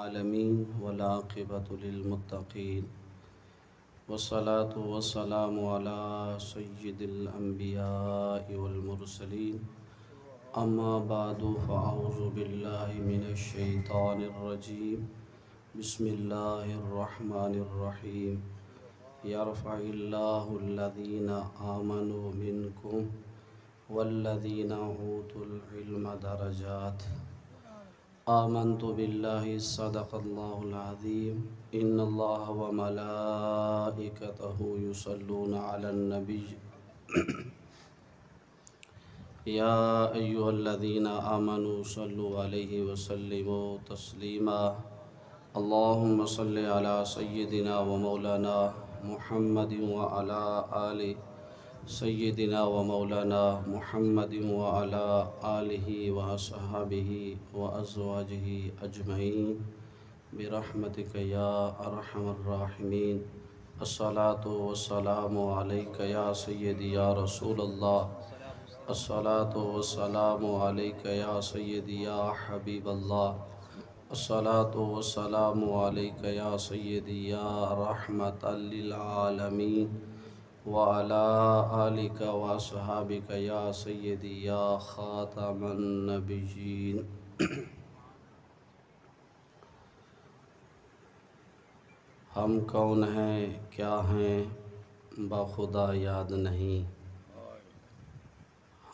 العالمين والعاقبة للمتقين والصلاة والسلام على سيد الأنبياء والمرسلين أما بعد فأعوذ بالله من الشيطان الرجيم بسم الله الرحمن الرحيم يرفع الله الذين آمنوا منكم والذين أوتوا العلم درجات آمنت بالله صدق الله العظيم إن الله وملائكته يصلون على النبي يا أيها الذين آمنوا صلوا عليه وسلموا تسليما اللهم صل على سيدنا ومولانا محمد وعلى آل سيدنا ومولانا محمد وعلى آله وأصحابه وأزواجه أجمعين برحمتك يا أرحم الراحمين الصلاة والسلام عليك يا سيدي يا رسول الله الصلاة والسلام عليك يا سيدي يا حبيب الله الصلاة والسلام عليك يا سيدي يا رحمة للعالمين وعلى آلك وصحابك يا سيدي يا خاتم النبيين ہم کون ہیں کیا ہیں بخدا یاد نہیں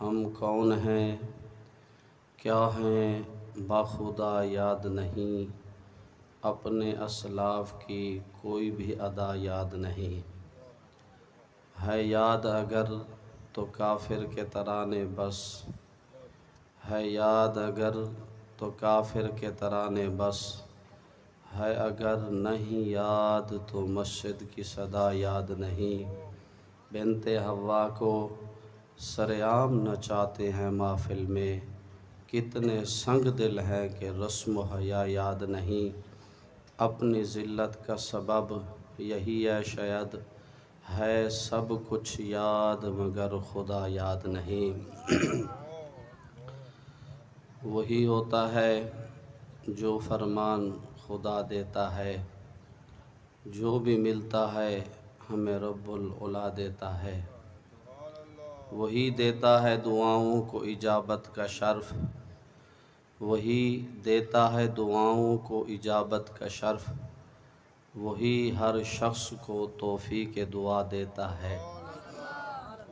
ہم کون ہیں کیا ہیں بخدا یاد نہیں اپنے اسلاف کی کوئی بھی ادا یاد نہیں ہے یاد اگر تو کافر کے ترانے بس ہے یاد اگر تو کافر کے ترانے بس ہے اگر نہیں یاد تو مسجد کی صدا یاد نہیں بنت حوا کو سرعام نچاتے ہیں محفل میں کتنے سنگ دل ہیں کہ رسم و حیا یاد نہیں اپنی ذلت کا سبب یہی ہے شاید ہے سب کچھ یاد مگر خدا یاد نہیں وہی ہوتا ہے جو فرمان خدا دیتا ہے جو بھی ملتا ہے ہمیں رب العلا دیتا ہے وہی دیتا ہے دعاؤں کو اجابت کا شرف وہی دیتا ہے دعاؤں کو اجابت کا شرف وہی ہر شخص کو توفیق دعا دیتا ہے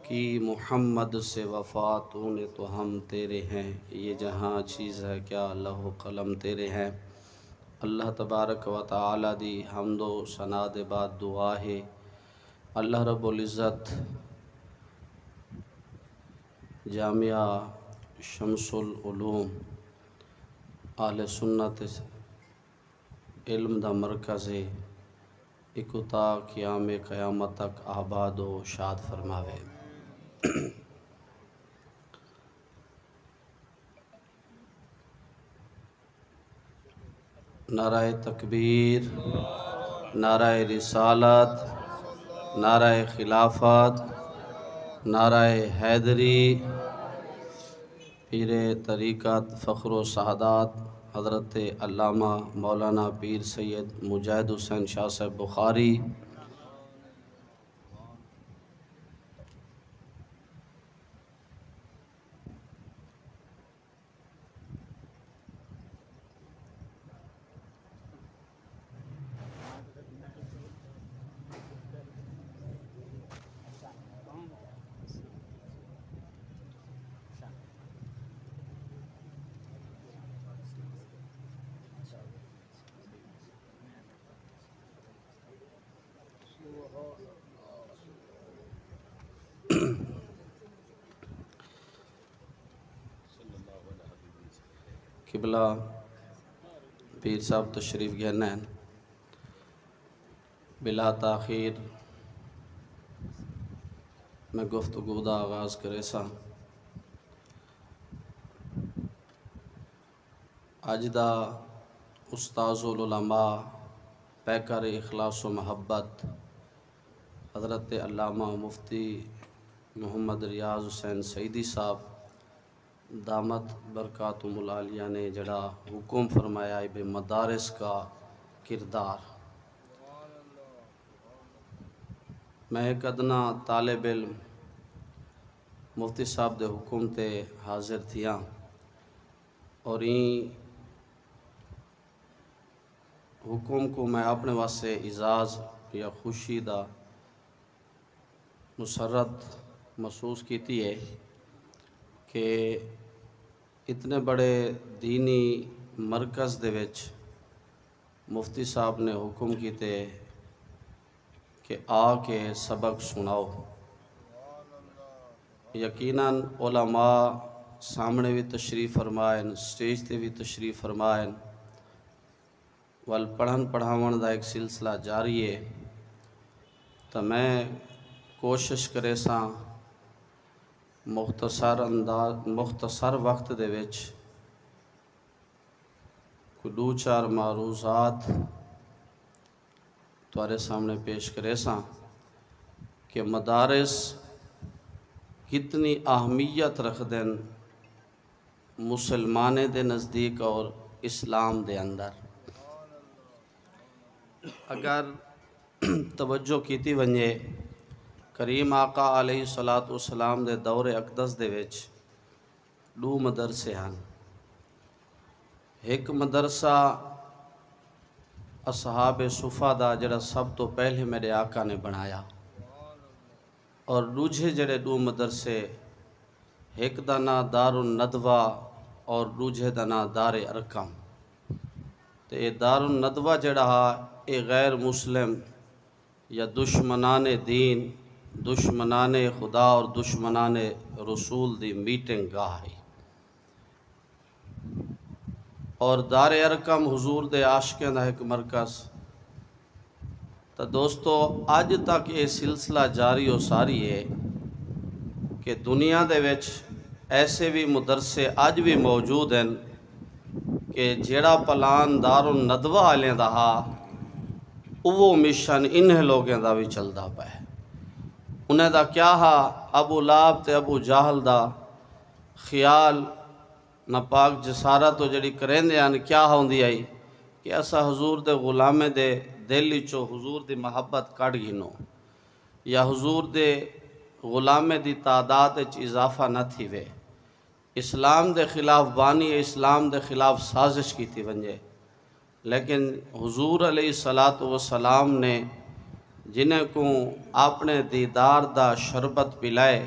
کہ محمد سے وفا تو نے تو ہم تیرے ہیں یہ جہاں چیز ہے کیا لوح و قلم تیرے ہیں اللہ تبارک و تعالی دی حمد و ثنا دے بعد دعا ہے اللہ رب العزت جامعہ شمس العلوم اہل سنت علم دا مرکز اکتا قیام قیامت تک آباد و شاد فرماوے نعرہ تکبیر نعرہ رسالت نعرہ خلافت نعرہ حیدری پیر طریقت فخر و سعادات حضرت علامہ مولانا پیر سید مجاہد حسین شاہ صاحب بخاری قبلہ پیر صاحب تشریف گھن ہیں بلا تاخیر میں گفتگو دا آغاز کرے سا اج دا استاذ العلماء پیکر اخلاص و محبت حضرت علامہ مفتی محمد ریاض حسین سعیدی صاحب دامت برکاتہم العالیہ نے جڑا حکم فرمایا ہے بے مدارس کا کردار. میں ایک ادنا طالب علم مفتی صاحب دے حکم تے حاضر تھیاں اور این حکم کو میں اپنے واسطے اعزاز یا خوشی دا مسرت محسوس کیتی ہے کہ اتنے بڑے دینی مرکز دے وچ مفتی صاحب نے حکم کیتے کہ آ کے سبق سناؤ. یقیناً علماء سامنے بھی تشریف فرمائن، سٹیج تے بھی تشریف فرمائن، وال پڑھن پڑھاون دا ایک سلسلہ جاری ہے. تو میں کوشش کرے ساں مختصر وقت دے وچ کوئی 2-4 معروضات تمہارے سامنے پیش کرے ساں کہ مدارس کتنی اہمیت رکھ دیں مسلمانے دے نزدیک اور اسلام دے اندر. اگر توجہ کیتی ونجے کریم آقا علیہ السلام دے دور اقدس دے وچ 2 مدرسے ہیں. ایک مدرسہ اصحاب صفہ دا جڑا سب تو پہلے میرے آقا نے بنایا، اور دوجھے جڑے 2 مدرسے، ایک دا نام دار الندوہ اور دوجھے دا نام دار ارقم. تے دار الندوہ جڑا اے غیر مسلم یا دشمنان دین، دشمنان خدا اور دشمنان رسول دی میٹنگ گاہ ہے، اور دار ارقم حضور دے عاشقیں دا ایک مرکز. تو دوستو آج تک یہ سلسلہ جاری و ساری ہے کہ دنیا دے وچ ایسے بھی مدرسے آج بھی موجود ہیں کہ جڑا پلان دار الندوہ والے دا وہ مشن انہیں لوگیں دا بھی چلدا پے. انہیں دا کیا ہا ابو لہب تے ابو جہل دا خیال ناپاک جسارت جڑی کریں دے کیا ہوندی آئی کہ ایسا حضور دے غلامے دے دلی چو حضور دی محبت کٹ گھنو یا حضور دے غلامے دی تعداد اضافہ نہ تھی وے. اسلام دے خلاف بانی اسلام دے خلاف سازش کی تھی ونجے. لیکن حضور علیہ السلام نے جنہیں کو اپنے دیدار دا شربت پلائے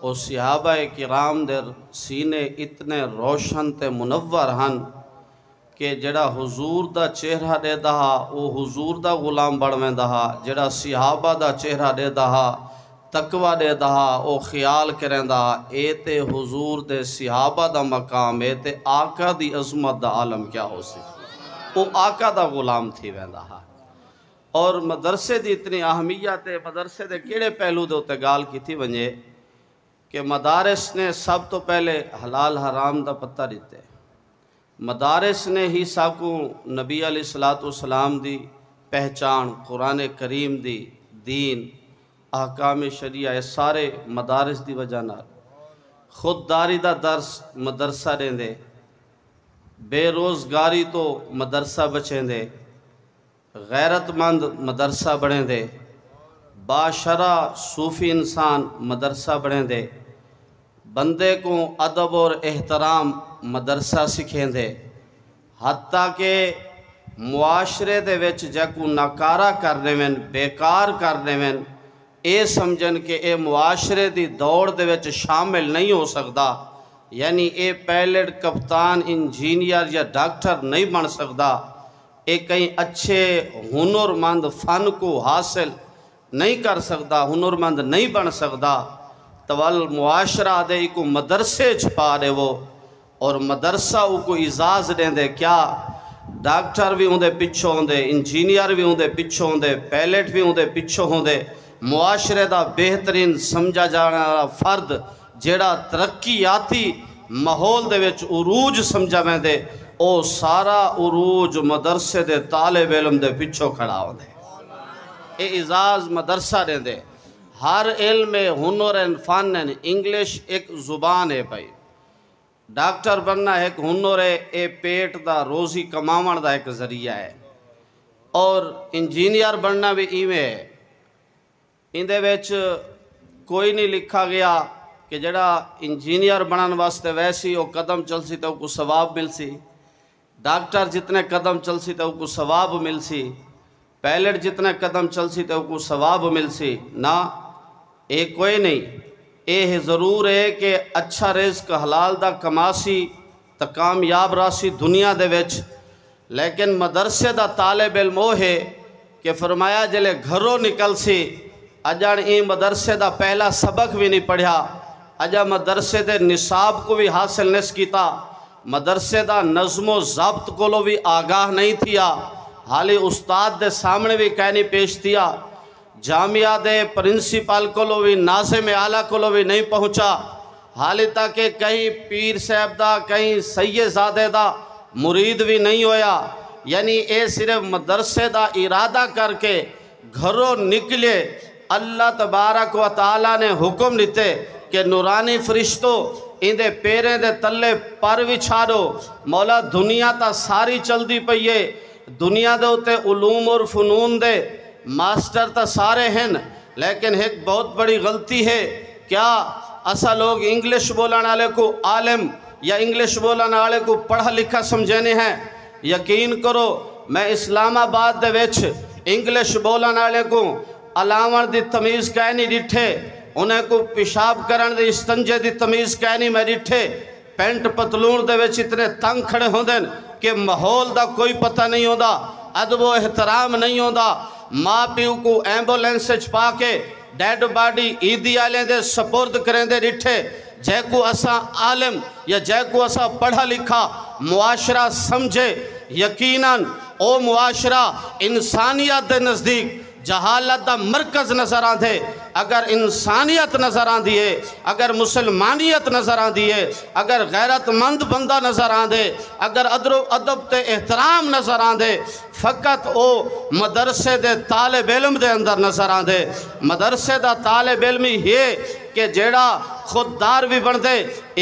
اور صحابہ کرام دے سینے اتنے روشن تے منور ہن کہ جڑا حضور دا چہرہ دے دہا وہ حضور دا غلام بڑھویں دہا، جڑا صحابہ دا چہرہ دے دہا تقوی دے دہا او خیال کریں دہا اے تے حضور دے صحابہ دا مقام اے تے آقا دی عظمت دا عالم کیا ہو سی، وہ آقا دا غلام تھی ویں دہا. اور مدرسے دی اتنی اہمیت ہے، مدرسے دے کیڑے پہلو دے اتے گال کی تھی ونجے کہ مدارس نے سب تو پہلے حلال حرام دا پتہ دیتے. مدارس نے ہی ساکو نبی علیہ السلام دی پہچان، قرآن کریم دی دین، احکام شریعہ سارے مدارس دی وجہ نال. خودداری دا درس مدرسہ دیں دے، بے روزگاری تو مدرسہ بچیں دے، غیرت مند مدرسہ بڑھیں دے، باشرع صوفی انسان مدرسہ بڑھیں دے، بندے کو ادب اور احترام مدرسہ سکھیں دے. حتیٰ کہ معاشرے دے وچ جاکو ناکارہ کرنے میں بیکار کرنے میں اے سمجھن کہ اے معاشرے دی دوڑ دے وچ شامل نہیں ہو سکتا، یعنی اے پائلٹ کپتان انجینئر یا ڈاکٹر نہیں بن سکتا، اے کہیں اچھے ہنرمند فن کو حاصل نہیں کر سکتا، ہنرمند نہیں بن سکتا. توال معاشرہ دے کو مدرسے چھپا دے وہ، اور مدرسہ کو اعزاز دیں دے کیا ڈاکٹر بھی ہوں دے پچھو ہوں دے، انجینئر بھی ہوں دے پچھو ہوں دے، پائلٹ بھی ہوں دے پچھو ہوں دے. معاشرے دا بہترین سمجھا جانا فرد جیڑا ترقیاتی ماحول دے وچ عروج سمجھا میں دے او سارا عروج مدرسے دے طالب علم دے پچھو کھڑا ہوں دے. اے اعزاز مدرسہ دیں دے. ہر علم ہنر فن انگلش ایک زبان ہے بھائی، ڈاکٹر بننا ایک ہنر ہے، اے پیٹ دا روزی کماون دا ایک ذریعہ ہے، اور انجینئر بننا بھی ایویں ہے۔ اندے وچ کوئی نہیں لکھا گیا کہ جڑا انجینئر بنن واسطے ویسی وہ قدم چل سی تو کو ثواب مل سی، ڈاکٹر جتنے قدم چل سی تو کو ثواب مل سی، پائلٹ جتنے قدم چل سی تو کو ثواب مل سی، نہ اے کوئی نہیں۔ اے ضرور ہے کہ اچھا رزق حلال دا کماسی تا کامیاب راسی دنیا دے وچ، لیکن مدرسے دا طالب علم وہ ہے کہ فرمایا جلے گھروں نکل سی اجان این مدرسے دا پہلا سبق بھی نہیں پڑھیا، اجا مدرسے دے نصاب کو بھی حاصل نہیں کیتا، مدرسے دا نظم و ضبط کو لو بھی آگاہ نہیں تھیا، حالی استاد دے سامنے بھی کہنی پیش تھیا، جامعہ دے پرنسپل کو لو بھی ناظم اعلیٰ کو لو بھی نہیں پہنچا، حالی تک کہیں پیر صاحب دا کہیں سید زادے دا مرید بھی نہیں ہویا۔ یعنی اے صرف مدرسے دا ارادہ کر کے گھروں نکلے، اللہ تبارک و تعالیٰ نے حکم دیتے کہ نورانی فرشتوں اندے پیریں دے تلے پر وچھاڑو، مولا دنیا تا ساری چل دی پئیے، دنیا دے ہوتے علوم اور فنون دے ماسٹر تا سارے ہیں، لیکن ایک بہت بڑی غلطی ہے، کیا اسا لوگ انگلش بولن والے کو عالم یا انگلش بولن والے کو پڑھا لکھا سمجھنے ہیں؟ یقین کرو میں اسلام آباد دے وچ انگلش بولن والے کو علاوہ دی تمیز کہہ نہیں ڈٹھے، انہیں کو پیشاب کرن دی استنجے دی تمیز کہہ نہیں میں ڈٹھے، پینٹ پتلون دے وچ اتنے تنگ کھڑے ہوں دن کہ ماحول دا کوئی پتہ نہیں ہوندا، ادب و احترام نہیں ہوندا، ماں پیو کو ایمبولینس پا کے ڈیڈ باڈی عیدی آلیں دے سپورد کریں دے ڈٹھے، جے کو اسا عالم یا جے کو اسا پڑھا لکھا معاشرہ سمجھے، یقیناً او معاشرہ انسانیت دے نزدیک جہالت دا مرکز نظر آن دے، اگر انسانیت نظر آن دیئے، اگر مسلمانیت نظر آن دیئے، اگر غیرت مند بندہ نظر آن دے، اگر ادب تے احترام نظر آن دے، فقط او مدرسے دے طالب علم دے اندر نظر آن دے۔ مدرسے دا طالب علمی یہ کہ جیڑا خوددار بھی بن دے،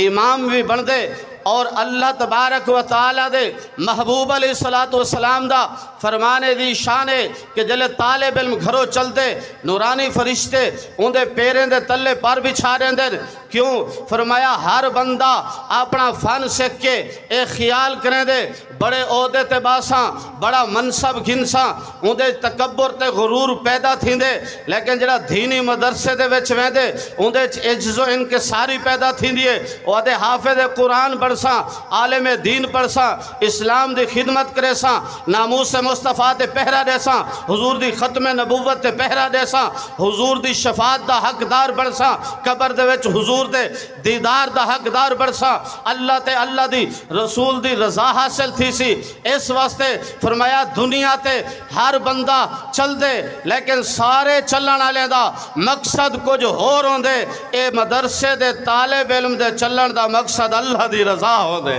امام بھی بن دے، اور اللہ تبارک و تعالیٰ دے محبوب علیہ السلام دا فرمانے دی شان ہے کہ جلے طالب علم گھروں چل دے نورانی فرشتے ان دے پیریں دے تلے پر بچھا رہے دے، کیوں؟ فرمایا ہر بندہ اپنا فن سکھ کے ایک خیال کریں دے بڑے عہدے تے باساں بڑا منصب گھنساں ان دے تکبر تے غرور پیدا تھیں دے، لیکن جڑا دینی مدرسے دے وچ ویں دے ان دے عجز و انکساری پیدا تھیں دیئے، وہ دے حافظ قرآن پڑھساں، عالم دین پڑھساں، اسلام دی خدمت کرے ساں، ناموس مصطفیٰ تے پہرہ دے ساں، حضور دی ختم نبوت تے پہرہ دے ساں، حضور دی شفاعت دا حقدار بڑھ ساں، قبر دے وچ حضور دے دیدار دا حقدار بڑھ ساں، اللہ تے اللہ دی رسول دی رضا حاصل تھی سی۔ اس واسطے فرمایا دنیا تے ہر بندہ چل دے، لیکن سارے چلن والے دا مقصد کچھ ہور ہوندے، اے مدرسے دے طالب علم دے چلن دا مقصد اللہ دی رضا ہوندے۔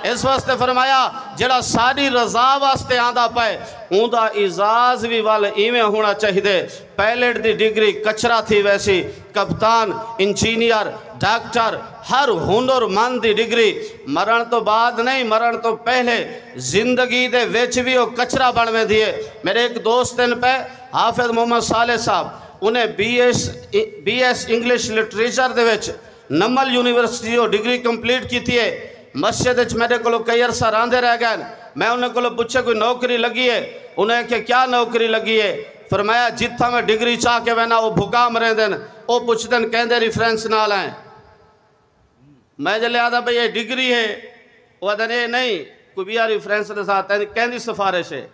اس واسطے فرمایا جڑا ساری رضا واسطے آندہ پائے اون دا اعزاز بھی والے ایویں ہونا چاہی دے، پائلٹ دی ڈگری کچرا تھی ویسی، کپتان، انجینئر، ڈاکٹر، ہر ہنر مند دی ڈگری مرن تو بعد نہیں، مرن تو پہلے زندگی دے ویچ بھی وہ کچرا بن میں دیئے۔ میرے ایک دوست ان پہ حافظ محمد صالح صاحب انہیں بی ایس انگلش لٹریچر دے ویچ نمل یونیورسٹی ہو ڈگری کمپلیٹ کی تھی ہے، مسجد اچھ میرے کو کئی عرصہ راندے رہ گئے، میں انہیں کو پوچھے کوئی نوکری لگی ہے، انہیں کہ کیا نوکری لگی ہے؟ فرمایا جتھا میں ڈگری چاہ کے وینا وہ بھکا مرے دن، وہ پوچھ دن کہیں دے ریفرنس نہ لائیں، میں جلے آدھا بھئی یہ ڈگری ہے، وہ دن یہ نہیں کوئی بھی ریفرنس دے ساتھ کہیں دی سفارش ہے۔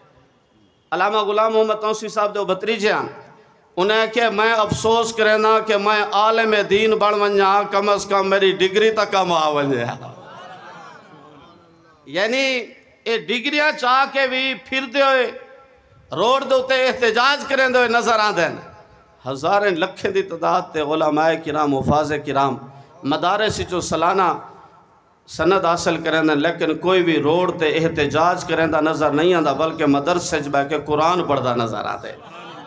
علامہ غلام محمد توسی صاحب دے بھتریجے ہیں، انہیں کہ میں افسوس کرنا کہ میں عالم دین بڑھ ونجا کم از کم میری ڈگری تک کم آونجا، یعنی یہ ڈگریاں چاہ کے بھی پھر دے ہوئے روڈ دوتے احتجاج کریں دے ہوئے نظر آن دیں، ہزاریں لکھیں دی تعداد تے علماء کرام حفاظ کرام مدارس جو سالانہ سند حاصل کریں دیں، لیکن کوئی بھی روڈ تے احتجاج کریں دا نظر نہیں آن دا، بلکہ مدرسے جب ہے کہ قرآن پڑھ دا نظر آن دے،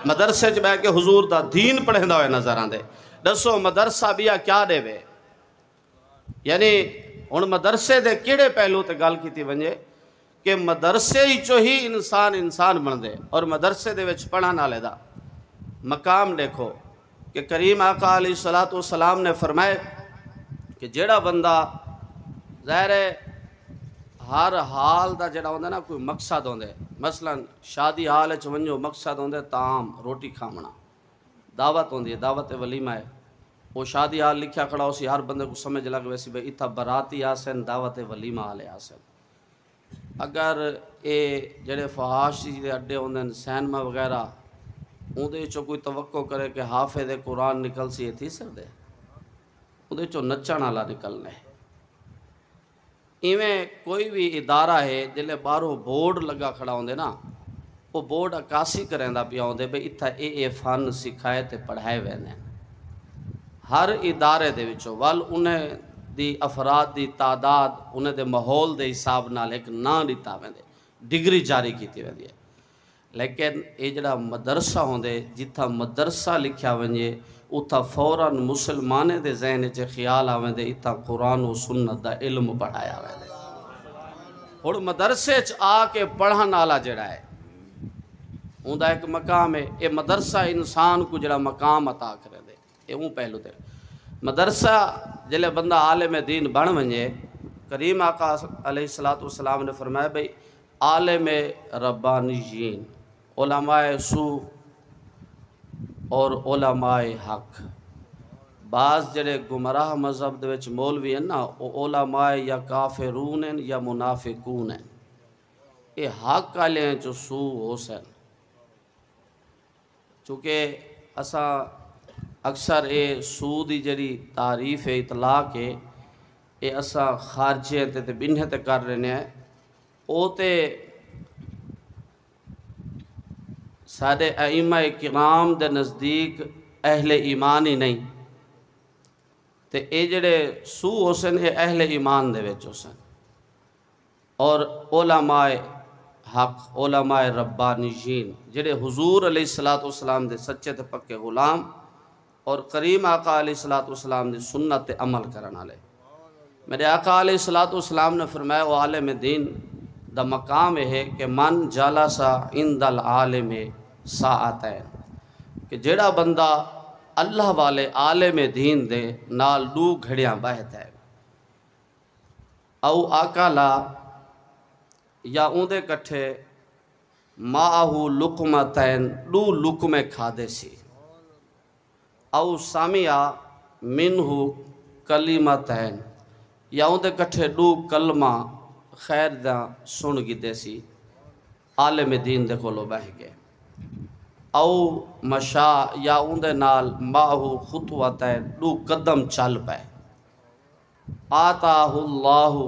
مدرسے جب ہے کہ حضور دا دین پڑھیں دا ہوئے نظر آن دے۔ دسو مدرسہ بیا کیا دے وے؟ یعنی ہن مدرسے دے کیڑے پہلو تے گل کیتی ونجے کہ مدرسے ہی انسان بندے، اور مدرسے دے وچ پڑھن والے دا مقام دیکھو کہ کریم آقا علیہ الصلوۃ والسلام نے فرمائے کہ جیڑا بندہ ظاہر ہے ہر حال دا جڑا ہوندا نا کوئی مقصد ہوندے، مثلا شادی حال وچ ونجو مقصد ہوندے طعام روٹی کھاونا، دعوت ہوندی ہے، دعوت ولیمہ ہے، وہ شادی حال لکھیا کھڑا ہوسی، ہر بندے کو سمجھ لگ ویسی بھئی اتھا براتی آسن دعوت ولیمہ والے آسن۔ اگر اے جڑے فحاشی دے اڈے ہوندے سینما وغیرہ اندے چوں کوئی توقع کرے کہ حافظ قرآن نکل سی تھی سکدے، اندے چوں نچن والا نکلنا ہے۔ ایویں کوئی بھی ادارہ ہے جلے باہروں بورڈ لگا کھڑا ہوندے نا، وہ بورڈ عکاسی کریندا پیا ہوندے بھئی اتھا اے فن سکھائے تے پڑھائے ویندے ہیں۔ ہر ادارے دے وچوں ول انہیں دی افراد دی تعداد انہیں دے ماحول دے حساب نال ایک نام دتا ویندے، ڈگری جاری کیتی ویندی ہے، لیکن یہ جڑا مدرسہ ہوندے جتھا مدرسہ لکھیا ونجے اتھا فوراً مسلمانے دے ذہن چ خیال آوندے اتھا قرآن و سنت دا علم پڑھایا ویندے۔ ہن مدرسے چ آ کے پڑھن والا جڑا ہے اوندا ایک مقام ہے، یہ مدرسہ انسان کو جڑا مقام عطا کرے دے، یہ اون پہلو تے مدرسہ جلے بندہ عالم دین بن ونجے، کریم آقا علیہ الصلوۃ والسلام نے فرمایا بھئی عالم ربانیین، علماء سو اور علماء حق۔ بعض جڑے گمراہ مذہب دے وچ مولوی ہیں نا، وہ علماء یا کافرون ہیں یا منافقون ہیں، یہ حق والے ہیں جو سو ہو سن۔ چونکہ اساں اکثر اے سود دی جڑی تعریف ہے اطلاق ہے اے اساں خارجے تے بنہ تے کر رہے ہیں، او تے سارے ائمہ کرام دے نزدیک اہل ایمان ہی نہیں، تے اے جڑے سو حسن اے اہل ایمان دے وچ حسن، اور علماء حق علماء ربانیین جڑے حضور علیہ الصلوۃ والسلام دے سچے تے پکے غلام اور کریم آقا علیہ الصلوۃ والسلام دی سنت تے عمل کرن والے۔ میرے آقا علیہ الصلوۃ والسلام نے فرمایا وہ عالم دین دا مقام ہے کہ من جلس عند العالم ساعتین، کہ جیڑا بندہ اللہ والے عالم دین دے نال دو گھڑیاں بہتا ہے، او آکالا یا اندے کٹھے ماہو لقمتین دو لقمے کھادے سی، او سامیا منہو کلمتین یا اندے کٹھے دو کلمہ خیر دا سن گدے سی، عالم دین دے کولو بہ گئے، او مشا یا اندے نال ماہو خطوتین دو قدم چل پے، آتاہ اللہ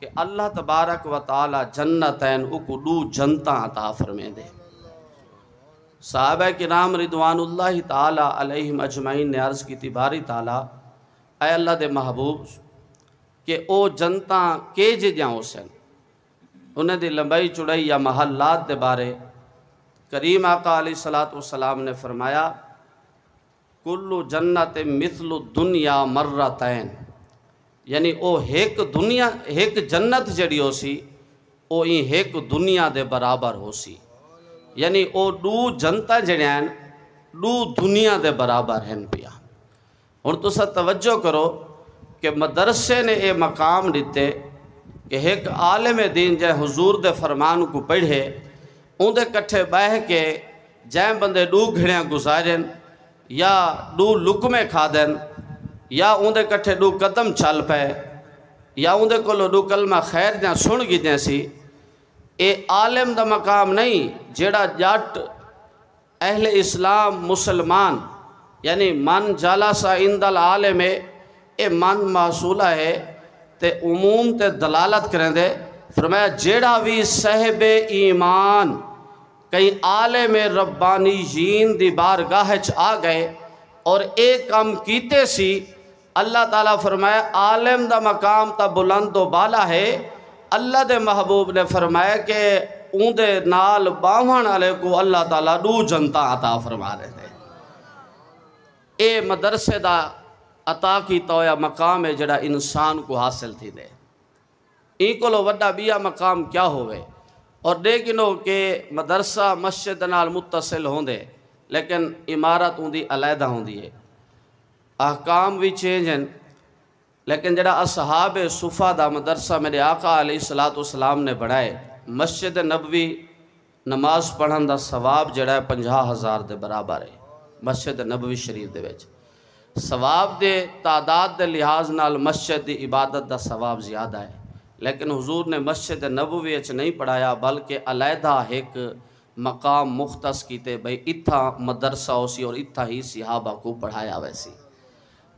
کہ اللہ تبارک و تعالی جنتین اکو دو جنتاں عطا فرمے دے۔ صحابہ کرام رضوان اللہ تعالی علیہم اجمعین نے عرض کی تھی باری تعالی اے اللہ دے محبوب کہ او جنتاں کے جیاں ہو سن، انہیں دی لمبائی چڑائی یا محلات دے بارے کریم آقا علیہ الصلوۃ والسلام نے فرمایا کل جنت مثل الدنیا مرتین، یعنی او ایک جنت جڑی ہو سی او ایک دنیا دے برابر ہو سی، یعنی او دو جنتا جڑیاں دو دنیا دے برابر ہیں پیا۔ اور تو سا توجہ کرو کہ مدرسے نے اے مقام دیتے کہ ایک عالم دین جائے حضور دے فرمان کو پڑھے، ان دے کٹھے بہ کے جائیں بندے دو گھڑیاں گزارن یا دو لقمے کھا دن یا ان دے کٹھے دو قدم چل پے یا ان دے کولو دو کلمہ خیر دیاں سن گی دیاں سی، اے عالم دا مقام نہیں جیڑا جٹ اہل اسلام مسلمان، یعنی من جلسا عند العالم اے من محصولہ ہے تے عموم تے دلالت کریں دے۔ فرمایا جیڑا بھی صاحب ایمان کئی عالم ربانیین دی بارگاہ چ آ گئے اور ایک کام کیتے سی، اللہ تعالیٰ فرمایا عالم دا مقام تا بلند و بالا ہے۔ اللہ دے محبوب نے فرمایا کہ اون دے نال باہن والے کو اللہ تعالیٰ دو جنتا عطا فرما رہے تھے۔ اے مدرسے دا عطا کیتا ہویا مقام ہے جڑا انسان کو حاصل تھی دے. این کو لو وڈا بیا مقام کیا ہوئے. اور دیکھنو کہ مدرسہ مسجد نال متصل ہوندے لیکن عمارت ہوندی علیحدہ ہوندی ہے، احکام بھی چینج ہیں، لیکن جڑا اصحاب صفہ دا مدرسہ میرے آقا علیہ السلام نے بڑھائے، مسجد نبوی نماز پڑھن دا ثواب جڑا ہے 50,000 دے برابر ہے. مسجد نبوی شریف دے وچ ثواب دے تعداد دے لحاظ نال مسجد دی عبادت دا ثواب زیادہ ہے، لیکن حضور نے مسجد نبوی اچ نہیں پڑھایا بلکہ علیحدہ ایک مقام مختص کیتے بھئی اتھا مدرسہ ہو سی اور اتھا ہی صحابہ کو پڑھایا ویسی.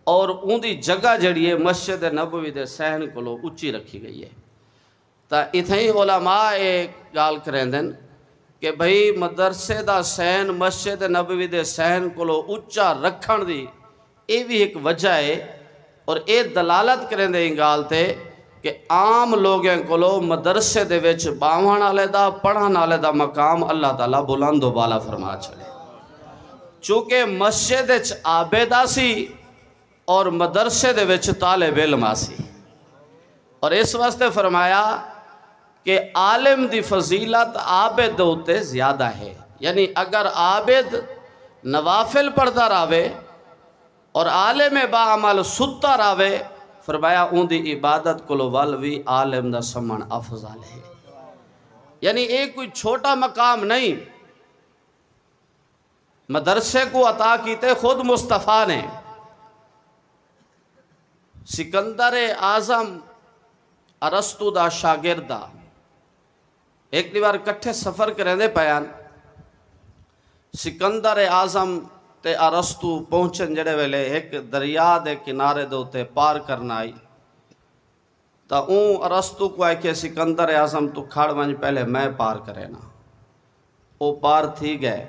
اور ان دی جگہ جڑی ہے مسجد نبوی دے صحن کو لو اچھی رکھی گئی ہے. تا اتھائی علماء ایک گال کریں دن کہ بھئی مدرسے دا صحن مسجد نبوی دے صحن کو لو اچھا رکھن دی یہ بھی ایک وجہ ہے. اور اے دلالت کریں دے گال تے کہ عام لوگیں کو لو مدرسے دے وچ باوہن آلے دا پڑھن آلے دا مقام اللہ تعالیٰ بلند و بالا فرما چلے. چونکہ مسجد وچ عابد آسی اور مدرسے دے وچ طالب علم آسی، اور اس واسطے فرمایا کہ عالم دی فضیلت عابد ہوتے زیادہ ہے. یعنی اگر عابد نوافل پڑھتا راوے اور عالم با عمل ستا راوے، فرمایا اون دی عبادت کلو والوی عالم دا سمن افضل ہے. یعنی ایک کوئی چھوٹا مقام نہیں، مدرسے کو عطا کیتے خود مصطفیٰ نے. سکندر اعظم ارسطو دا شاگردہ ایک دیوار کٹھے سفر کریں دے پیان. سکندر اعظم تے ارسطو پہنچن جڑے ویلے ایک دریا دے کنارے دوتے پار کرنا آئی. تا اون ارسطو کو آئے کہ سکندر اعظم تو کھاڑ ونج پہلے میں پار کرے نا. او پار تھی گئے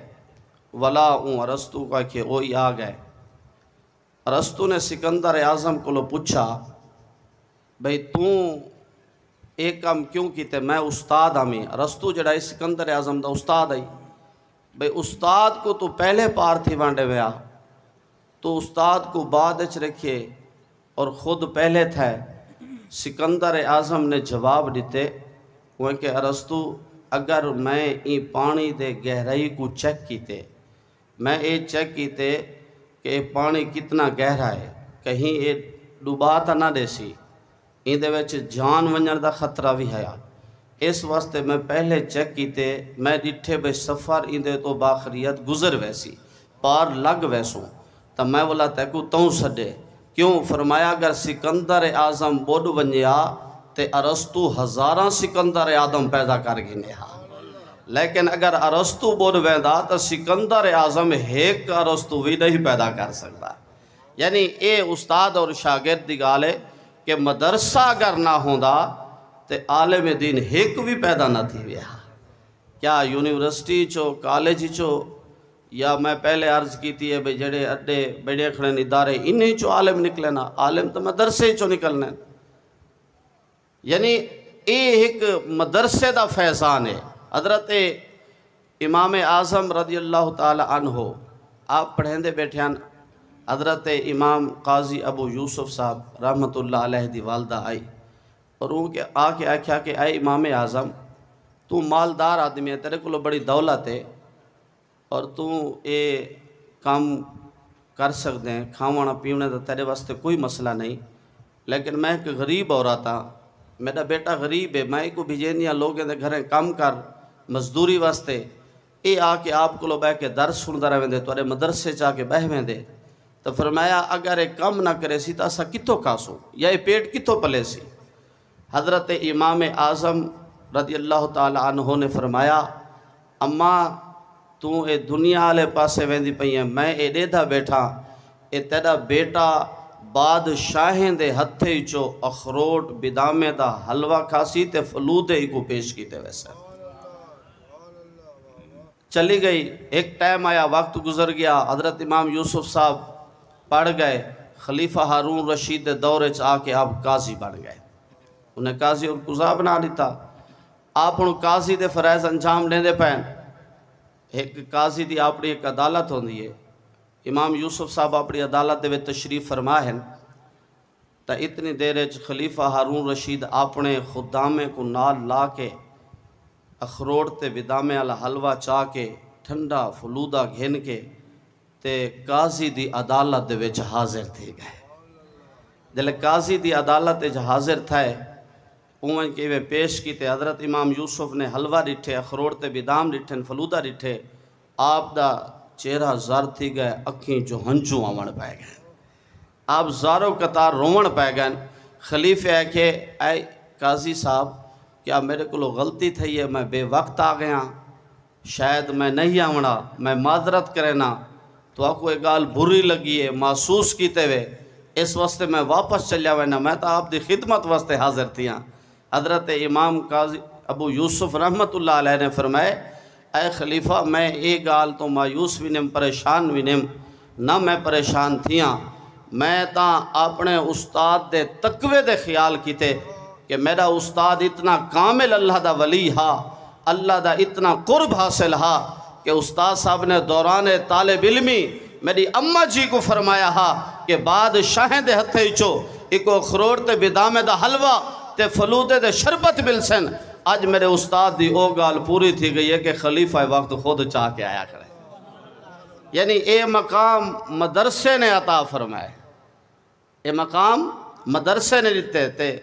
ولا اون ارسطو کو آئے کہ وہی آ گئے. ارسطو نے سکندر اعظم کو لو پوچھا بھئی تو ایک کام کیوں کیتے؟ میں استاد ہمیں. ارسطو جڑا ہے سکندر اعظم دا استاد آئی. بھئی استاد کو تو پہلے پار تھی وانڈے ویا تو استاد کو بعد اچ رکھے اور خود پہلے تھے. سکندر اعظم نے جواب دیتے وہ کہ ارسطو اگر میں این پانی دے گہرائی کو چیک کیتے، میں یہ چیک کیتے کہ پانی کتنا گہرا ہے، کہیں یہ ڈوبا تا نہ دے سی، ان دے وچ جان ونجن دا خطرہ بھی ہے. اس واسطے میں پہلے چیک کیتے، میں ڈٹھے بے سفر ان دے تو باخریت گزر ویسی پار لگ ویسوں تا میں بولا تیکو توں سڈے. کیوں؟ فرمایا اگر سکندر اعظم بوڈ ونجیا تے ارسطو ہزاراں سکندر اعظم پیدا کر گنے ہاں، لیکن اگر ارسطو بوڈ ویندا تو سکندر اعظم ایک ارسطو بھی نہیں پیدا کر سکتا. یعنی اے استاد اور شاگرد دی گال ہے کہ مدرسہ اگر نہ ہوندا تے عالم دین ایک بھی پیدا نہ تھی ویا. کیا یونیورسٹی چو کالج چو یا میں پہلے عرض کیتی ہے بھئی جڑے اڈے بڑے کھڑے ادارے انہی چو عالم نکلے نا، عالم تو مدرسے چو نکلنے. یعنی اے ایک مدرسے دا فیضان ہے. حضرت امام اعظم رضی اللہ تعالی عنہ آپ پڑھیں دے بیٹھے ہیں. حضرت امام قاضی ابو یوسف صاحب رحمت اللہ علیہ دی والدہ آئی اور وہ آ کے آکھیا کہ اے امام اعظم تو مالدار آدمی ہے، تیرے کو بڑی دولت ہے اور تو اے کام کر سکتے ہیں، کھاونا پیونے دا تیرے واسطے کوئی مسئلہ نہیں، لیکن میں ایک غریب عورت ہاں، میرا بیٹا غریب ہے، میں کو بھیجینیا لوگوں دے گھریں کام کر مزدوری واسطے. اے آ کے آپ کو بہ کے درس سندا رہے دے تو مدرسے چاہ کے بہ ویندے. تو فرمایا اگر ایک کم نہ کرے سی تو اسا کتوں کھاسوں یا یہ پیٹ کتوں پلے سی. حضرت امام اعظم رضی اللہ تعالی عنہ نے فرمایا اماں تو اے دنیا والے پاسے ویندی پئی ہے، میں اے ڈیدھا بیٹھا، اے تیرا بیٹا بادشاہیں دے ہتھے چو اخروٹ بدامے دا حلوہ کھاسی تے فلودے ہی کو پیش کیتے ویسے. چلی گئی، ایک ٹائم آیا، وقت گزر گیا، حضرت امام یوسف صاحب پڑھ گئے، خلیفہ ہارون رشید دے دور چ آ کے آپ قاضی بن گئے. انہیں قاضی اور قضا بنا دیتا. آپ ان قاضی دے فرائض انجام دیں دے پین. ایک قاضی دی اپنی ایک عدالت ہوندی ہے، امام یوسف صاحب اپنی عدالت دے تشریف فرما ہیں تا اتنی دیر خلیفہ ہارون رشید اپنے خدامے کو نال لا کے اخروٹ تے بدامے والا حلوہ چاہ کے ٹھنڈا فلودہ گھن کے تے قاضی دی عدالت دے وچ حاضر تھی گئے. جلے قاضی دی عدالت دے حاضر تھائے اوہیں کہ وہ پیش کی تے حضرت امام یوسف نے حلوہ ڈٹھے اخروٹ تے بدام ڈٹھے فلودہ ڈٹھے آپ دا چہرہ زار تھی گئے اکھیں جو ہنچوں آمن پائے گئے آپ زاروں قطار رومن پائے گئے. خلیفہ ہے کہ اے قاضی صاحب کیا میرے کو غلطی تھی ہے میں بے وقت آ گیا شاید میں نہیں آونا میں معذرت کرنا تو آپ کو ایک گال بری لگی ہے محسوس کیتے ہوئے اس واسطے میں واپس چلیا ہوئے نا میں تو آپ دی خدمت واسطے حاضر تھیاں. حضرت امام قاضی ابو یوسف رحمت اللہ علیہ نے فرمائے اے خلیفہ میں ایک گال تو مایوس بھی نیم پریشان بھی نیم نہ میں پریشان تھیاں میں تا اپنے استاد دے تقوی دے خیال کیتے کہ میرا استاد اتنا کامل اللہ دا ولی ہا اللہ دا اتنا قرب حاصل ہا کہ استاد صاحب نے دوران طالب علمی میری اماں جی کو فرمایا ہا کہ بادشاہیں دے ہتھے چو ایک اخروٹ تے بدامے دا حلوہ تے فلودے دے شربت ملسن. آج میرے استاد دی او گال پوری تھی گئی ہے کہ خلیفہ وقت خود چاہ کے آیا کرے. یعنی اے مقام مدرسے نے عطا فرمائے اے مقام مدرسے نے دیتے تے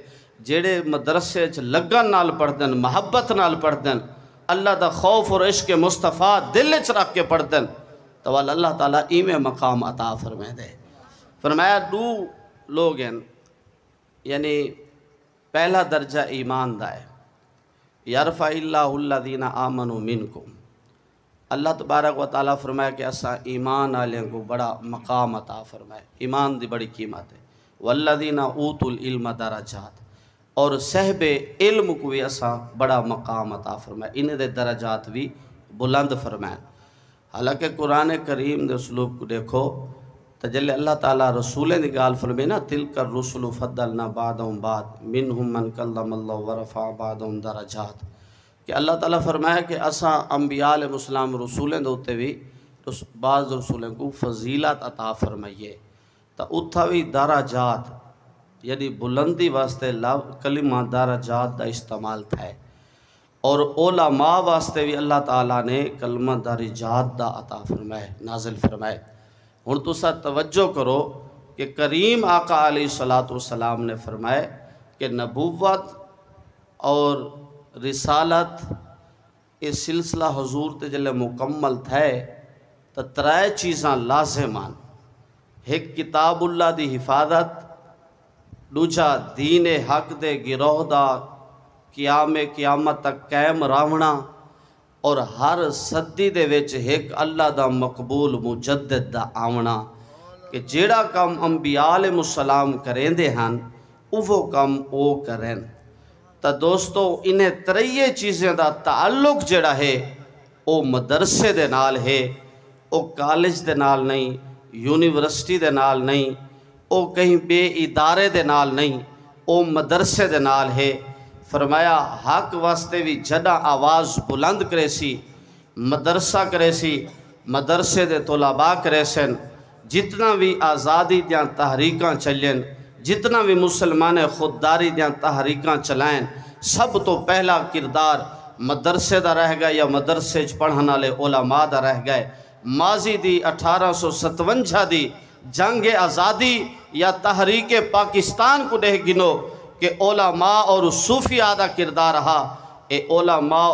جیڑے مدرسے لگن نال پڑھ دن محبت نال پڑھ دن اللہ دا خوف اور عشق مصطفیٰ دل چ رکھ کے پڑھ دن تو اللہ تعالیٰ ایمیں مقام عطا فرمائے دے. فرمایا دو لوگ ہیں یعنی پہلا درجہ ایمان دا ہے یرفع اللہ الذین آمنوا منکم اللہ تبارک و تعالیٰ فرمایا کہ اسا ایمان آلیاں کو بڑا مقام عطا فرمائے. ایمان دی بڑی قیمت ہے. والذین اوتوا العلم درجات اور صحب علم کو بھی اسا بڑا مقام عطا فرمائے انہیں دے درجات بھی بلند فرمائے. حالانکہ قرآن کریم دے اسلوب کو دیکھو تجلی اللہ تعالیٰ رسولیں دی گال فرمائے نا تلک الرسل فضلنا بعضهم بعض منہم من کلم اللہ ورفع بعضهم درجات کہ اللہ تعالیٰ فرمایا کہ اسا انبیاء علیہ السلام رسولیں دوتے بھی بعض رسولیں کو فضیلت عطا فرمائیے تا اتھا بھی درجات یعنی بلندی واسطے کلمہ درجات دا استعمال تھا ہے اور علماء واسطے بھی اللہ تعالیٰ نے کلمہ درجات دا عطا فرمائے نازل فرمائے. ہن تو سا توجہ کرو کہ کریم آقا علیہ السلام نے فرمائے کہ نبوت اور رسالت اس سلسلہ حضور تے جلے مکمل تھے تو ترائے چیزاں لازمان ایک کتاب اللہ دی حفاظت دوجا دین حق دے گروہ دا قیامت تک قائم راونا اور ہر صدی دے وچ ایک اللہ دا مقبول مجدد دا آونا کہ جیڑا کم انبیاء علیہ السلام کریں دے ہن وہ کم او کریں. تا دوستو انہیں تریے چیزیں دا تعلق جڑا ہے او مدرسے دے نال ہے او کالج دے نال نہیں یونیورسٹی دے نال نہیں او کہیں بے ادارے دے نال نہیں او مدرسے دے نال ہے. فرمایا حق واسطے بھی جڑا آواز بلند کرے سی مدرسہ کرے سی مدرسے دے طلباء کرے سن جتنا بھی آزادی دیاں تحریکاں چلین جتنا بھی مسلمان خودداری دیاں تحریکاں چلائیں سب تو پہلا کردار مدرسے دا رہ گئے یا مدرسے پڑھنا لے علماء دا رہ گئے. ماضی دی 1857 دی جنگ آزادی یا تحریک پاکستان کو دے گنو کہ علماء اور صوفیاء دا کردار رہا اے علماء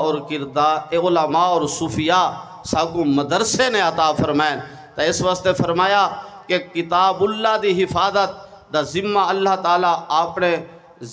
اور صوفیاء ساکو مدرسے نے عطا فرمائیں. تا اس واسطے فرمایا کہ کتاب اللہ دی حفاظت دا ذمہ اللہ تعالیٰ اپنے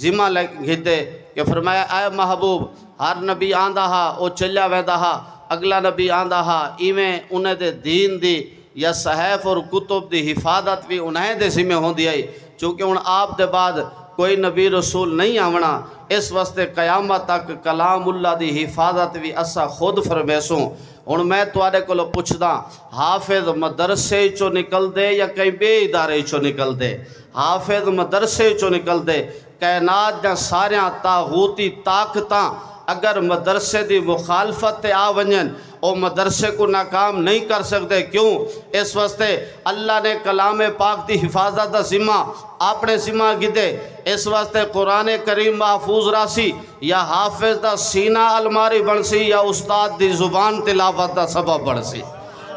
ذمہ لگتے کہ فرمایا اے محبوب ہر نبی آندہ ہا او چلیا ویندہ ہا اگلا نبی آندہ ہا ایویں انہیں دے دین دی یا صحیف اور کتب دی حفاظت بھی انہیں دے ذمہ ہوں دی آئی چونکہ ان آپ دے بعد کوئی نبی رسول نہیں آونا اس واسطے قیامت تک کلام اللہ دی حفاظت بھی اسا خود فرمیسوں. ہن میں توارے کو لو پوچھدا حافظ مدرسے چو نکل دے یا کئی بے ادارے چو نکل دے حافظ مدرسے چو نکل دے کائنات دے ساریاں تاغوتی طاقتاں اگر مدرسے دی مخالفت آ ونجن او مدرسے کو ناکام نہیں کر سکتے. کیوں؟ اس واسطے اللہ نے کلام پاک دی حفاظت دا ذمہ اپنے ذمہ گدے. اس واسطے قرآن کریم محفوظ راسی یا حافظ دا سینہ الماری بن سی یا استاد دی زبان تلاوت دا سبب بن سی.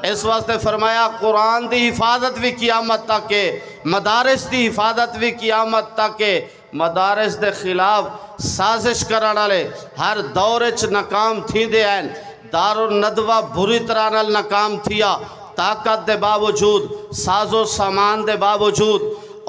اس واسطے فرمایا قرآن دی حفاظت بھی قیامت تک ہے، مدارس دی حفاظت بھی قیامت تک ہے. مدارس دے خلاف سازش کرن والے ہر دور وچ ناکام تھی دے ہیں. دارالندوہ بری طرح نال ناکام تھیا. طاقت دے باوجود، ساز و سامان دے باوجود،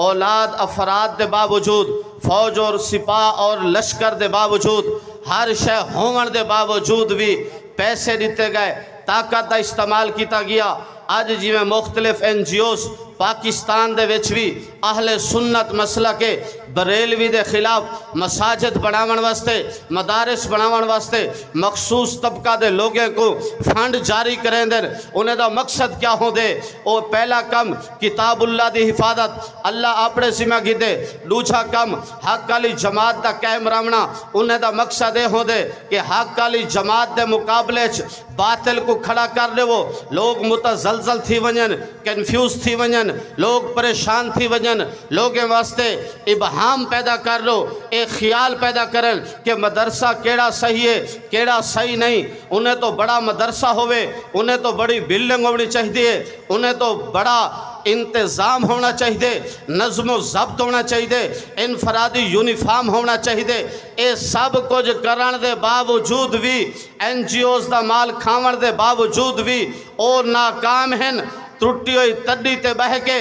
اولاد افراد دے باوجود، فوج اور سپاہ اور لشکر دے باوجود، ہر شے ہون دے باوجود بھی پیسے دیتے گئے، طاقت دا استعمال کیتا گیا. آج جی میں مختلف NGOs پاکستان دے وچ بھی اہل سنت مسئلہ کے بریلوی دے خلاف مساجد بناون واسطے، مدارس بناون واسطے مخصوص طبقہ دے لوگیں کو فنڈ جاری کریں دیں. انہیں دا مقصد کیا ہوں دے؟ او پہلا کم کتاب اللہ دی حفاظت اللہ اپنے ذمہ گی دے. دوسرا کم حق والی جماعت دا قائم رہنا. انہیں دا مقصد ہوں دے کہ حق والی جماعت دے مقابلے باطل کو کھڑا کر لے. وہ لوگ متزلزل تھی ونجن، کنفیوز تھی ونجن، لوگ پریشان تھی وجن، لوگیں واسطے ابہام پیدا کر لو، ایک خیال پیدا کرن کہ مدرسہ کیڑا صحیح ہے کیڑا صحیح نہیں. انہیں تو بڑا مدرسہ ہوئے، انہیں تو بڑی بلڈنگ ہونی چاہیے، انہیں تو بڑا انتظام ہونا چاہیے، نظم و ضبط ہونا چاہیے، انفرادی یونیفارم ہونا چاہیے. اے سب کچھ کرن دے باوجود بھی NGOs دا مال کھاون دے باوجود بھی اور ناکام ہیں. ترٹی ہوئی تڈی تے بہ کے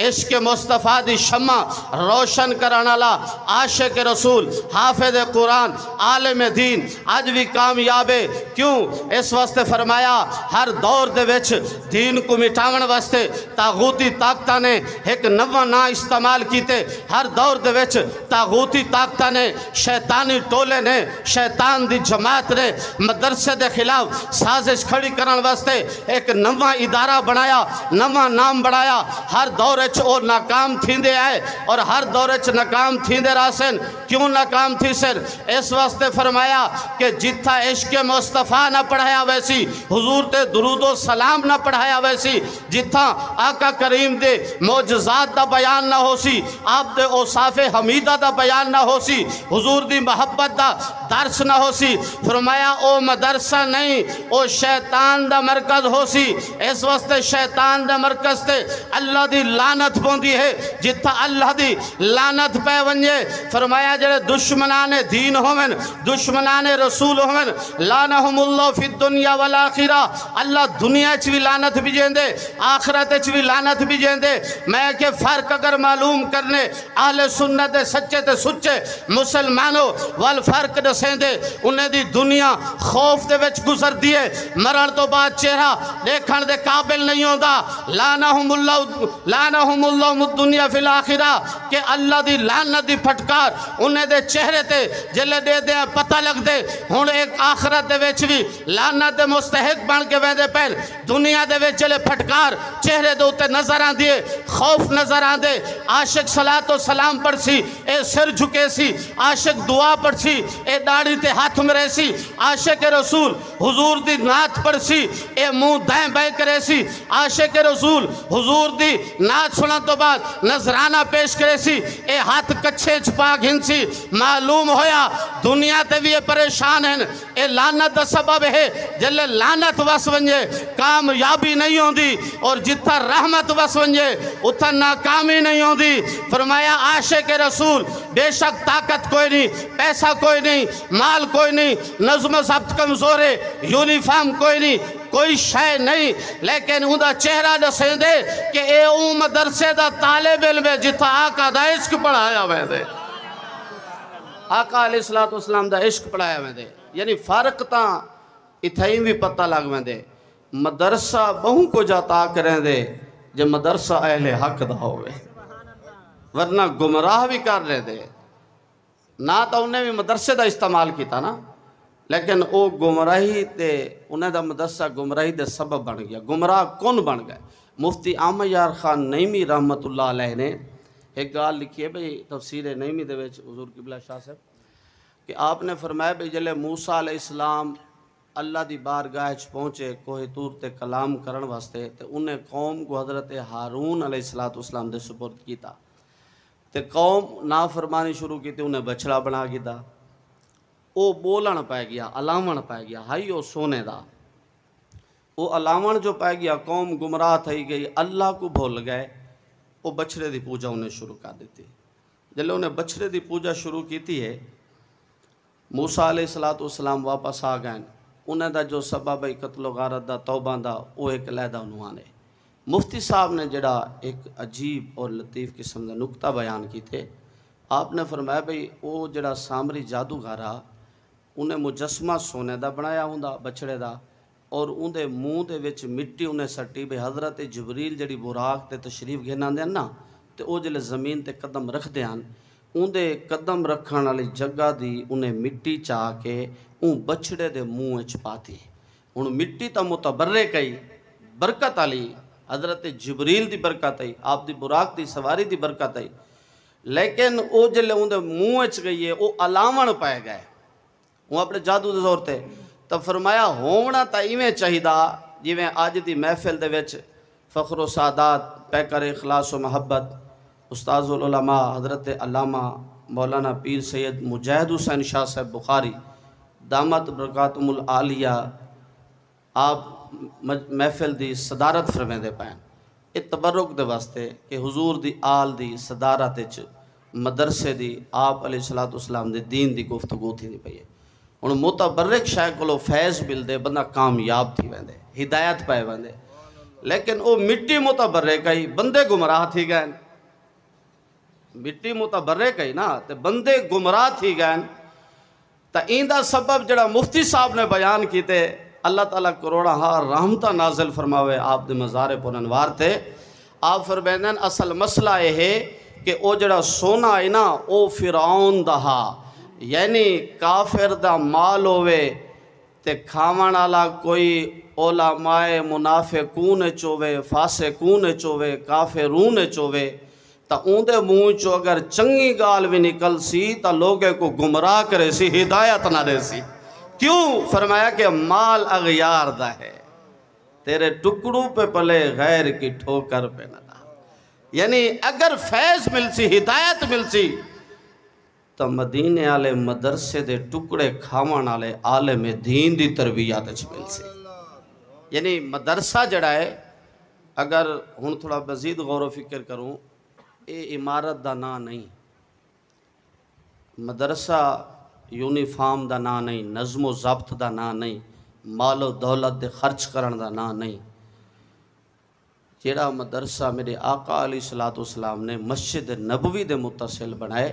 عشق مصطفیٰ دی شمع روشن کرانالا عاشق رسول حافظ قرآن عالم دین آج بھی کامیاب ہے. کیوں؟ اس واسطے فرمایا ہر دور دے وچ دین کو مٹاون واسطے طاغوتی طاقتاں نے ایک نواں نا استعمال کیتے. ہر دور دے وچ طاغوتی طاقتاں نے، شیطانی ٹولے نے، شیطان دی جماعت نے مدرسے دے خلاف سازش کھڑی کرن واسطے ایک نواں ادارہ بنایا، نواں نام بڑھایا. ہر دور وچ او ناکام تھیندے آئے اور ہر دور وچ ناکام تھیندے راسن. کیوں ناکام تھی سن؟ اس واسطے فرمایا کہ جتھا عشق مصطفیٰ نہ پڑھایا ویسی، حضور تے درود و سلام نہ پڑھایا ویسی، جتھا آقا کریم دے معجزات دا بیان نہ ہو سی، آپ دے اوصاف حمیدہ دا بیان نہ ہو سی، حضور دی محبت دا درس نہ ہو سی. فرمایا او مدرسہ نہیں، او شیطان دا مرکز ہو سی. اس واسطے شیطان دے مرکز تے اللہ دی لعنت پوندی ہے. جتھا اللہ دی لعنت پہ ونجے فرمایا جڑے دشمنان دین ہومن، دشمنان رسول ہومن، لعنہم اللہ فی الدنیا والآخرہ، اللہ دنیا چ بھی لعنت بھی جیندے، آخرت چ بھی لعنت بھی جیندے. میں کہ فرق اگر معلوم کرنے اہل سنت سچے تے سچے مسلمانوں والفرق دسیندے، انہیں دی دنیا خوف دے وچ گزر دیے، مرن تو بعد چہرہ دیکھن دے قابل نہیں ہوندا. لعنہم اللہ الدنیا فی الآخرہ کہ اللہ دی لعنت دی پھٹکار انہیں دے چہرے تے جلے دے دے پتہ لگ دے. ہن ایک آخرت دے وچ بھی لعنت دے مستحق بن کے ویندے پہن. دنیا دے وچ جلے پھٹکار چہرے دے اوتے نظر آن دیے، خوف نظر آن دے. عاشق صلاۃ و سلام پڑھ سی، اے سر جھکے سی، عاشق دعا پڑھ سی، اے داڑھی تے ہاتھ مرے سی، عاشق رسول حضور دی نعت پڑھ سی، اے منہ دائیں بائیں کرے سی، عاشق رسول حضور دی نعت سنن تو بعد نذرانہ پیش کرے سی، اے ہاتھ کچھے چھپا گھن سی. معلوم ہویا دنیا تے بھی پریشان ہیں. اے لعنت دا سبب ہے. جلے لعنت وس ونجے کامیابی نہیں ہوندی اور جتھا رحمت وس ونجے اتھا ناکامی نہیں ہوندی. فرمایا عاشق رسول بے شک طاقت کوئی نہیں، پیسہ کوئی نہیں، مال کوئی نہیں، نظم و ضبط کمزور ہے، یونیفارم کوئی نہیں، کوئی شے نہیں، لیکن اون دا چہرہ دسیں دے کہ اے اون مدرسے دا طالب علم ہے جتھا آقا دا عشق پڑھایا ہوئے دے، آقا علیہ السلام دا عشق پڑھایا ہوئے دے. یعنی فرق تاں اتھائیں بھی پتہ لگ ہوئے دے. مدرسہ بہوں کو جاتا کریں دے جب مدرسہ اہل حق دا ہوئے، ورنہ گمراہ بھی کر رہے دے. نہ تو انہیں بھی مدرسے دا استعمال کیتا نا، لیکن او گمراہی تے انہیں دا مدرسہ گمراہی دے سبب بن گیا. گمراہ کون بن گئے؟ مفتی احمد یار خان نعیمی رحمت اللہ علیہ نے ایک گال لکھی ہے بھئی تفسیر نعیمی دے وچ حضور قبلہ شاہ صاحب کہ آپ نے فرمایا بھی جلے موسیٰ علیہ السلام اللہ دی بارگاہ پہنچے کوہ طور تے کلام کرن واسطے تے انہیں قوم کو حضرت ہارون علیہ السلام دے سپرد کیتا تے قوم نافرمانی شروع کی تے انہیں بچڑا بنا گیا او بولن پہ گیا علاوਣ پہ گیا ہائی او سونے دا او علاوਣ جو پہ گیا قوم گمراہ تھی گئی اللہ کو بھول گئے وہ بچڑے دی پوجا انہیں شروع کر دیتی جلے انہیں بچڑے دی پوجا شروع کیتی ہے موسیٰ علیہ السلام واپس آ گئے انہیں دا جو سبب ہے قتل و غارت دا توبہ دا وہ ایک علیحدہ عنوان ہے مفتی صاحب نے جڑا ایک عجیب اور لطیف قسم دا نقطہ بیان کی تھے آپ نے فرمایا بھئی وہ جڑا سامری جادوگارا انہیں مجسمہ سونے دا بنایا ہوں بچڑے دا اور ان دے منہ دے وچ مٹی انہیں سٹی بھئی حضرت جبریل جڑی براق تے تشریف گھنا دیں نا تے او جلے زمین تے قدم رکھ دیاں ان دے قدم رکھن والی جگہ دی انہیں مٹی چاہ کے ان بچڑے دے منہ پاتی ان مٹی تا متبرک کئی برکت علی حضرت جبریل دی برکت ہے آپ دی براق دی سواری دی برکت ہے لیکن او جلے ان دے منہ گئی ہے او علاوਣ پائے گئے وہ اپنے جادو دے زور تے تو فرمایا ہونا تا ایویں چاہیدہ جیویں آج دی محفل دے وچ فخر و سعادت پیکر اخلاص و محبت استاذ العلماء حضرت علامہ مولانا پیر سید مجاہد حسین شاہ صاحب بخاری دامت برکاتم العالیہ آپ محفل دی صدارت فرمیں دے پائیں یہ تبرک دے واسطے کہ حضور دی آل دی صدارت مدرسے دی آپ علیہ السلام دے دین دی گفتگو تھی نہیں پئی ان متبرک شاہ کو فیض مل دے بندہ کامیاب تھی ویندے ہدایت پائے ویندے لیکن وہ مٹی متبرک ہی بندے گمراہ تھی گئے مٹی متبرک ہی نا تے بندے گمراہ تھی گئے تا ایندہ سبب جڑا مفتی صاحب نے بیان کیتے اللہ تعالیٰ کروڑا ہاں رحمتہ نازل فرماوے آپ دے مزار پر انوار تھے آپ فرمائیں اصل مسئلہ یہ ہے کہ او جڑا سونا ہے نا او فرعون دہا یعنی کافر دا مال ہوئے تے کھاون والا کوئی علماء منافقون چوے فاسقون چوے کافرون چوے تا اون دے منہ چو اگر چنگی گال بھی نکل سی تا لوگے کو گمراہ کرے سی ہدایت نہ دے سی کیوں فرمایا کہ مال اغیار دا ہے تیرے ٹکڑوں پہ پلے غیر کی ٹھوکر پہ نہ دا یعنی اگر فیض مل سی ہدایت مل سی تو مدینے آلے مدرسے دے ٹکڑے کھاون آلے عالم دین دی تربیت مل سی یعنی مدرسہ جڑا ہے اگر ہن تھوڑا مزید غور و فکر کروں اے عمارت دا نا نہیں مدرسہ یونیفارم دا نا نہیں نظم و ضبط دا نا نہیں مال و دولت دے خرچ کرن دا نا نہیں جیڑا مدرسہ میرے آقا علیہ السلام نے مسجد نبوی دے متصل بنائے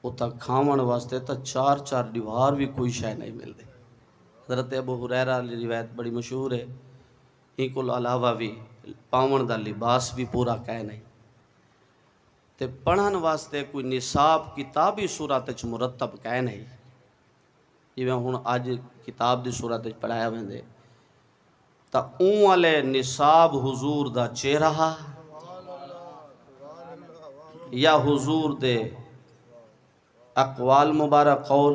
وہ تا کھاون واسطے تا چار چار دیوار بھی کوئی شے نہیں مل دے حضرت ابو ہریرہ علی روایت بڑی مشہور ہے ہی کو علاوہ بھی پاون دا لباس بھی پورا کہہ نہیں تے پڑھن واسطے کوئی نصاب کتابی صورت مرتب کہہ نہیں جیویں ہن آج کتاب دی صورت پڑھایا ویندے تا اون والے نصاب حضور دا چہرہ یا حضور دے اقوال مبارک قول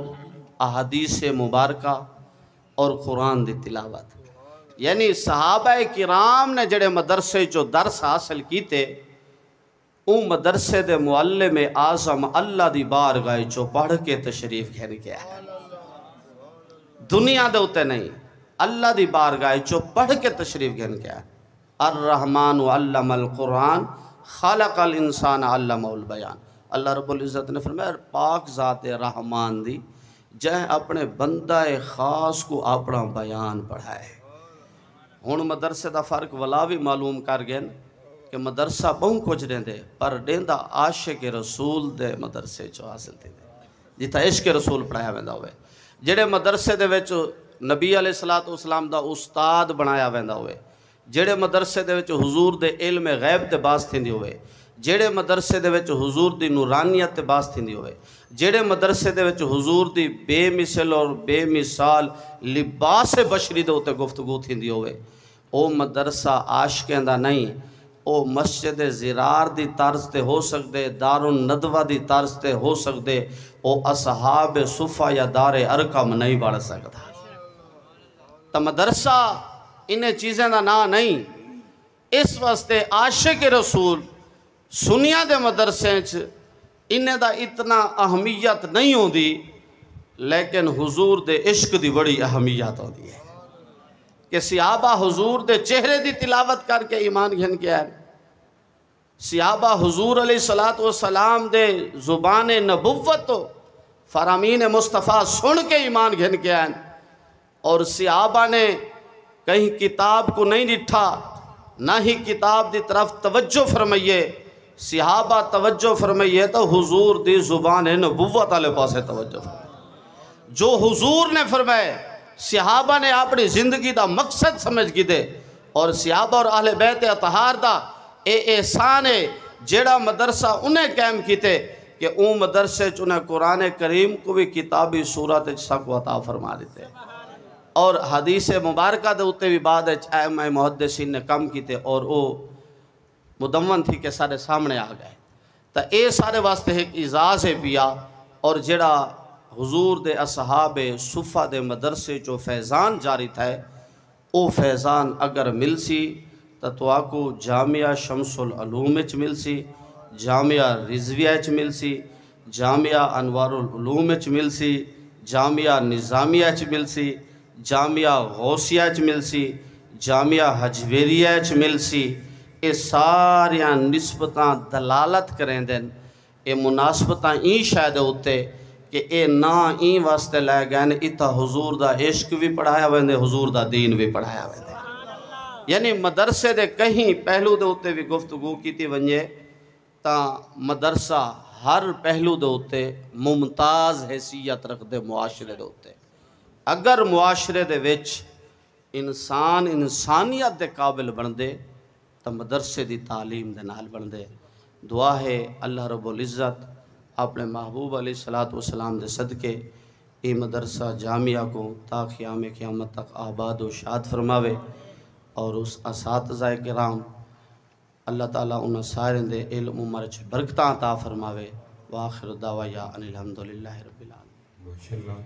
احادیث مبارکہ اور قرآن دی تلاوت یعنی صحابہ کرام نے جڑے مدرسے جو درس حاصل کیتے اون مدرسے دے معلم اعظم اللہ دی بارگاہ جو پڑھ کے تشریف گھن گیا ہے دنیا دے ہوتے نہیں اللہ دی بارگاہ جو پڑھ کے تشریف گھن گیا ہے الرحمن علم القرآن خلق الانسان علمہ البیان اللہ رب العزت نے فرمایا پاک ذات رحمان دی جہاں اپنے بندہ خاص کو اپنا بیان پڑھائے ہن مدرسے دا فرق ولا بھی معلوم کر گئے کہ مدرسہ بہن کچھ دیں دے پر دیندہ عاشق رسول دے مدرسے جو حاصل تھے جتا عشق رسول پڑھایا ویندہ ہوئے جڑے مدرسے دے وچ نبی علیہ السلام دا استاد بنایا ویندہ ہوئے جڑے مدرسے دے وچ حضور دے علم غیب تے باس تھیندی ہوئے جڑے مدرسے دے وچ حضور دی نورانیت تے باس تھیندی ہوئے جڑے مدرسے دے وچ حضور دی بے مثل اور بے مثال لباس بشری دے ہوتے گفتگو تھیندی ہوئے او مدرسہ عاشقیں دا نہیں او مسجد زرار دی طرز تے ہو سکدے، دار الندوہ دی طرز تے ہو سکدے، او اصحاب صفہ یا دار ارقم نہیں بڑھ سکتا۔ تا مدرسہ انہیں چیزیں دا نا نہیں، اس واسطے عاشق رسول سنیا دے مدرسے انہیں دا اتنا اہمیت نہیں ہوندی، لیکن حضور دے عشق دی بڑی اہمیت ہوندی ہے کہ صحابہ حضور دے چہرے دی تلاوت کر کے ایمان گھن کے آئے، صحابہ حضور علیہ السلام دے زبان نبوت تو فرامین مصطفیٰ سن کے ایمان گھن کے آئے، اور صحابہ نے کہیں کتاب کو نہیں ڈٹھا، نہ ہی کتاب دی طرف توجہ فرمائیے، صحابہ توجہ فرمائیے تو حضور دی زبان نبوت والے پاسے توجہ فرمائیے۔ جو حضور نے فرمائے صحابہ نے اپنی زندگی دا مقصد سمجھ کی دے، اور صحابہ اور اہل بیت اطہار دا احسان ہے جیڑا مدرسہ انہیں قائم کیتے کہ اون مدرسے انہیں قرآن کریم کو بھی کتابی صورت سک عطا فرما دیتے، اور حدیث مبارکہ دے اتے بھی بعد ائمہ محدثین نے کم کیتے، اور وہ مدون تھی کہ سارے سامنے آ گئے۔ تا اے سارے واسطے ایک اعزاز ہے پیا، اور جڑا حضور دے اصحاب صفہ دے مدرسے جو فیضان جاری تھا، او فیضان اگر مل سی تو آکو جامعہ شمس العلوم اچ مل سی، جامعہ رضویہ اچ مل سی، جامعہ انوار العلوم اچ مل سی، جامعہ نظامیہ اچ مل سی، جامعہ غوثیہ اچ مل سی، جامعہ حجویریہ اچ مل سی۔ اے ساریاں نسبتاں دلالت کریں دیں، اے مناسبتاں این شاید ہوتے کہ اے نا این واسطے لے گئے اتا حضور دا عشق بھی پڑھایا ویندے، حضور دا دین بھی پڑھایا ویندے۔ یعنی مدرسے دے کہیں پہلو دے ہوتے بھی گفتگو کی تھی ونجے تا مدرسہ ہر پہلو دے ہوتے ممتاز حیثیت رکھ دے معاشرے دے ہوتے۔ اگر معاشرے دے وچ انسان انسانیت دے قابل بن دے تو مدرسے دی تعلیم دے نال بن دے۔ دعا ہے اللہ رب العزت اپنے محبوب علیہ السلام دے صدقے ای مدرسہ جامعہ کو تا قیام قیامت تک آباد و شاد فرماوے، اور اس اساتذہ کرام اللہ تعالیٰ انہاں سارے دے علم عمر برکتاں عطا فرماوے۔ وآخر دعوایا ان الحمدللہ رب العالمین۔